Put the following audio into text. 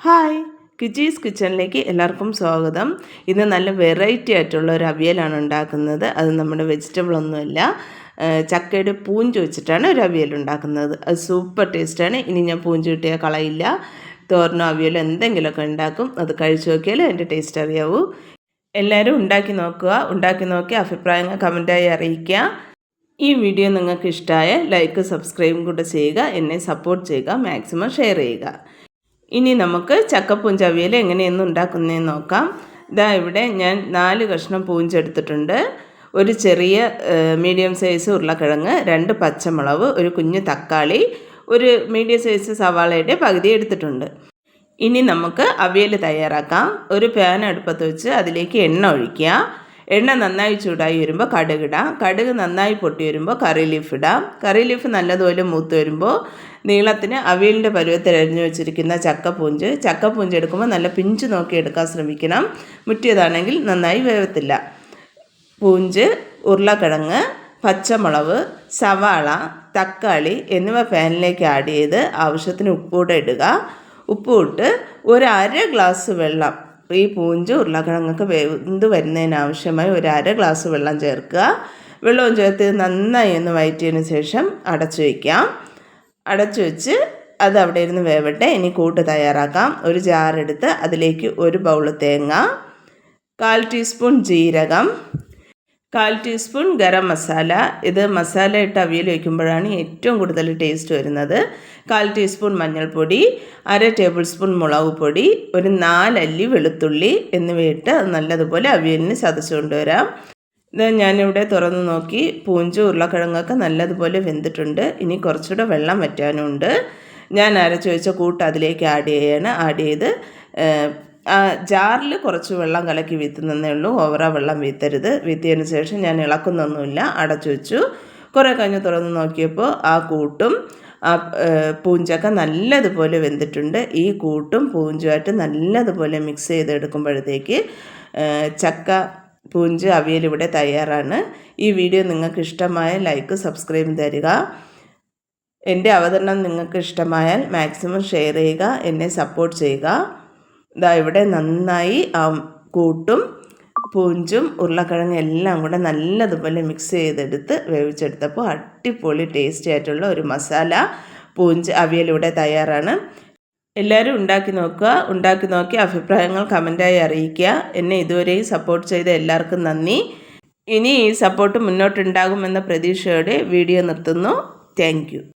Hi, കിച്ചീസ് കിച്ചണിലേക്ക് എല്ലാവർക്കും സ്വാഗതം. ഇന്ന് നല്ല വെറൈറ്റി ആയിട്ടുള്ള ഒരു അവിയലാണ് ഉണ്ടാക്കുന്നത്. അത് നമ്മുടെ വെജിറ്റബിൾ ഒന്നുമില്ല, ചക്കയുടെ പൂഞ്ച് വെച്ചിട്ടാണ് ഒരു അവിയൽ ഉണ്ടാക്കുന്നത്. അത് സൂപ്പർ ടേസ്റ്റാണ്. ഇനി ഞാൻ പൂഞ്ച് കിട്ടിയാൽ കളയില്ല. തോരനോ അവിയലോ എന്തെങ്കിലുമൊക്കെ ഉണ്ടാക്കും. അത് കഴിച്ചു നോക്കിയാൽ അതിൻ്റെ ടേസ്റ്റ് അറിയാവൂ. എല്ലാവരും ഉണ്ടാക്കി നോക്കുക. ഉണ്ടാക്കി നോക്കി അഭിപ്രായങ്ങൾ കമൻറ്റായി അറിയിക്കുക. ഈ വീഡിയോ നിങ്ങൾക്ക് ഇഷ്ടമായ ലൈക്ക് സബ്സ്ക്രൈബും കൂടെ ചെയ്യുക. എന്നെ സപ്പോർട്ട് ചെയ്യുക. മാക്സിമം ഷെയർ ചെയ്യുക. ഇനി നമുക്ക് ചക്കപ്പൂഞ്ച് അവിയൽ എങ്ങനെയൊന്നും ഉണ്ടാക്കുന്നതെന്ന് നോക്കാം. ഇതാ ഇവിടെ ഞാൻ 4 കഷ്ണം പൂഞ്ചെടുത്തിട്ടുണ്ട്. ഒരു ചെറിയ മീഡിയം സൈസ് ഉരുളക്കിഴങ്ങ്, 2 പച്ചമുളക്, ഒരു കുഞ്ഞു തക്കാളി, ഒരു മീഡിയം സൈസ് സവാളയുടെ പകുതി എടുത്തിട്ടുണ്ട്. ഇനി നമുക്ക് അവിയൽ തയ്യാറാക്കാം. ഒരു പാൻ അടുപ്പത്ത് വെച്ച് അതിലേക്ക് എണ്ണ ഒഴിക്കുക. എണ്ണ നന്നായി ചൂടായി വരുമ്പോൾ കടുകിടാം. കടുക് നന്നായി പൊട്ടി വരുമ്പോൾ കറി ലീഫ് ഇടാം. കറി ലീഫ് നല്ലതുപോലെ മൂത്ത് വരുമ്പോൾ നീളത്തിന് അവിയലിൻ്റെ പരുവത്തിൽ അരിഞ്ഞു വെച്ചിരിക്കുന്ന ചക്കപ്പൂഞ്ച് എടുക്കുമ്പോൾ നല്ല പിഞ്ച് നോക്കി എടുക്കാൻ ശ്രമിക്കണം. മുറ്റിയതാണെങ്കിൽ നന്നായി വേവത്തില്ല. പൂഞ്ച്, ഉരുളക്കിഴങ്ങ്, പച്ചമുളക്, സവാള, തക്കാളി എന്നിവ പാനിലേക്ക് ആഡ് ചെയ്ത് ആവശ്യത്തിന് ഉപ്പൂടെ ഇടുക. ഉപ്പിട്ട് ഒരു 1/2 ഗ്ലാസ് വെള്ളം, ഈ പൂഞ്ച് ഉരുളക്കിഴങ്ങൊക്കെ വെന്ത് വരുന്നതിനാവശ്യമായി ഒരു 1/2 ഗ്ലാസ് വെള്ളം ചേർക്കുക. വെള്ളവും ചേർത്ത് നന്നായി ഒന്ന് വഴറ്റിയതിന് ശേഷം അടച്ചു വയ്ക്കാം. അടച്ചു വെച്ച് അത് അവിടെ ഇരുന്ന് വേവട്ടെ. ഇനി കൂട്ട് തയ്യാറാക്കാം. ഒരു ജാറെടുത്ത് അതിലേക്ക് 1 ബൗൾ തേങ്ങ, 1/4 ടീസ്പൂൺ ജീരകം, 1/4 ടീസ്പൂൺ ഗരം മസാല. ഇത് മസാല ഇട്ട് അവിയൽ വയ്ക്കുമ്പോഴാണ് ഏറ്റവും കൂടുതൽ ടേസ്റ്റ് വരുന്നത്. 1/4 ടീസ്പൂൺ മഞ്ഞൾപ്പൊടി, 1/2 ടേബിൾ സ്പൂൺ മുളക് പൊടി, ഒരു 4 അല്ലി വെളുത്തുള്ളി എന്നിവയിട്ട് അത് നല്ലതുപോലെ അവിയലിന് ചതച്ച് കൊണ്ടുവരാം. ഇത് ഞാനിവിടെ തുറന്ന് നോക്കി, പൂഞ്ചും ഉരുളക്കിഴങ്ങൊക്കെ നല്ലതുപോലെ വെന്തിട്ടുണ്ട്. ഇനി കുറച്ചുകൂടെ വെള്ളം വറ്റാനുണ്ട്. ഞാൻ അരച്ച് വെച്ച കൂട്ട് അതിലേക്ക് ആഡ് ചെയ്ത് ജാറിൽ കുറച്ച് വെള്ളം കലക്കി വീത്തുന്നതേ ഉള്ളൂ. ഓവറാ വെള്ളം വീത്തരുത്. വീത്തിയതിന് ശേഷം ഞാൻ ഇളക്കുന്നൊന്നുമില്ല, അടച്ചു വെച്ചു. കുറേ കഴിഞ്ഞ് തുറന്ന് നോക്കിയപ്പോൾ ആ കൂട്ടും ആ പൂഞ്ചൊക്കെ നല്ലതുപോലെ വെന്തിട്ടുണ്ട്. ഈ കൂട്ടും പൂഞ്ചുമായിട്ട് നല്ലതുപോലെ മിക്സ് ചെയ്തെടുക്കുമ്പോഴത്തേക്ക് ചക്ക പൂഞ്ച് അവിയൽ ഇവിടെ തയ്യാറാണ്. ഈ വീഡിയോ നിങ്ങൾക്ക് ഇഷ്ടമായ ലൈക്ക് സബ്സ്ക്രൈബ് തരിക. എൻ്റെ അവതരണം നിങ്ങൾക്ക് ഇഷ്ടമായാൽ മാക്സിമം ഷെയർ ചെയ്യുക. എന്നെ സപ്പോർട്ട് ചെയ്യുക. ഇതാ ഇവിടെ നന്നായി കൂട്ടും പൂഞ്ചും ഉരുളക്കിഴങ്ങും എല്ലാം കൂടെ നല്ലതുപോലെ മിക്സ് ചെയ്തെടുത്ത് വേവിച്ചെടുത്തപ്പോൾ അടിപൊളി ടേസ്റ്റി ആയിട്ടുള്ള ഒരു മസാല പൂഞ്ച് അവിയൽ ഇവിടെ തയ്യാറാണ്. എല്ലാവരും ഉണ്ടാക്കി നോക്കുക. ഉണ്ടാക്കി നോക്കി അഭിപ്രായങ്ങൾ കമൻറ്റായി അറിയിക്കുക. എന്നെ ഇതുവരെയും സപ്പോർട്ട് ചെയ്ത എല്ലാവർക്കും നന്ദി. ഇനി ഈ സപ്പോർട്ട് മുന്നോട്ടുണ്ടാകുമെന്ന പ്രതീക്ഷയോടെ വീഡിയോ നിർത്തുന്നു. Thank you.